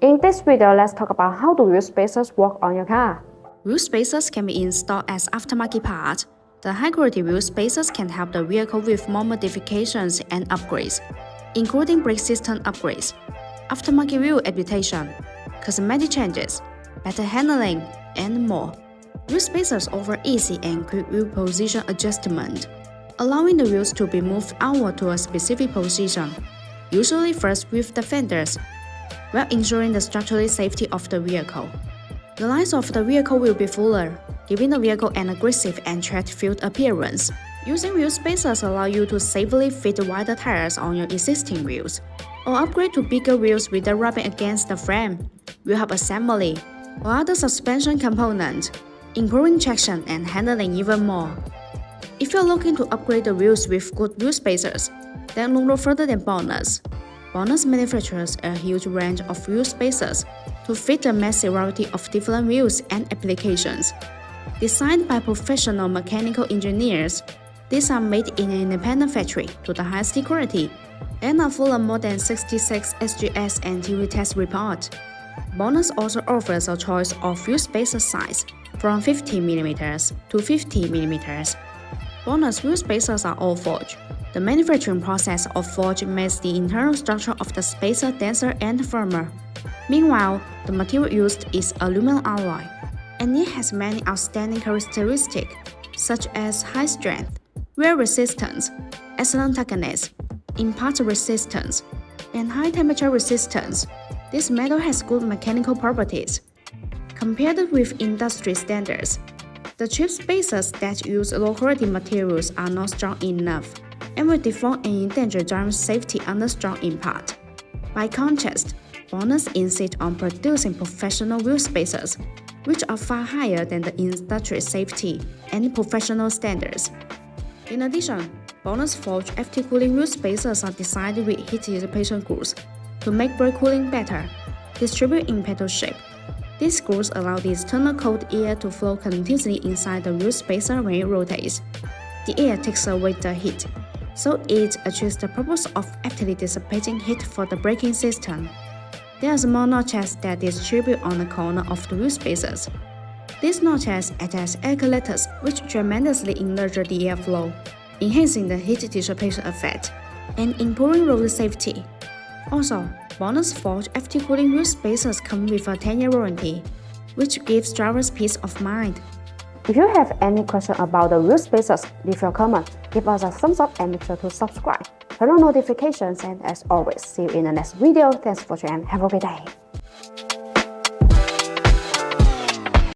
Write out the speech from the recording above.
In this video, let's talk about how do wheel spacers work on your car. Wheel spacers can be installed as aftermarket part. The high-quality wheel spacers can help the vehicle with more modifications and upgrades, including brake system upgrades, aftermarket wheel adaptation, cosmetic changes, better handling, and more. Wheel spacers offer easy and quick wheel position adjustment, allowing the wheels to be moved outward to a specific position, usually first with the fenders, while ensuring the structural safety of the vehicle. The lines of the vehicle will be fuller, giving the vehicle an aggressive and track-filled appearance. Using wheel spacers allow you to safely fit wider tires on your existing wheels, or upgrade to bigger wheels without rubbing against the frame, wheel hub assembly, or other suspension components, improving traction and handling even more. If you're looking to upgrade the wheels with good wheel spacers, then look no further than BONOSS. BONOSS manufactures a huge range of wheel spacers to fit a massive variety of different wheels and applications. Designed by professional mechanical engineers, these are made in an independent factory to the highest quality and are full of more than 66 SGS and TV test reports. BONOSS also offers a choice of wheel spacer size from 50mm to 50mm. BONOSS wheel spacers are all forged. The manufacturing process of forge makes the internal structure of the spacer denser and firmer. Meanwhile, the material used is aluminum alloy, and it has many outstanding characteristics, such as high strength, wear resistance, excellent toughness, impact resistance, and high temperature resistance. This metal has good mechanical properties. Compared with industry standards, the cheap spacers that use low-quality materials are not strong enough and will deform and endanger driving safety under strong impact. By contrast, BONOSS insists on producing professional wheel spacers, which are far higher than the industry safety and professional standards. In addition, BONOSS forged FT cooling wheel spacers are designed with heat dissipation grooves to make brake cooling better, distribute in petal shape. These grooves allow the external cold air to flow continuously inside the wheel spacer when it rotates. The air takes away the heat, so it achieves the purpose of actively dissipating heat for the braking system. There are small notches that distribute on the corner of the wheel spacers. These notches act as air collectors, which tremendously enlarge the airflow, enhancing the heat dissipation effect and improving road safety. Also, BONOSS forged FT cooling wheel spacers come with a 10-year warranty, which gives drivers peace of mind. If you have any question about the wheel spacers, leave your comment, give us a thumbs up and make sure to subscribe. Turn on notifications, and as always, see you in the next video. Thanks for watching and have a great day.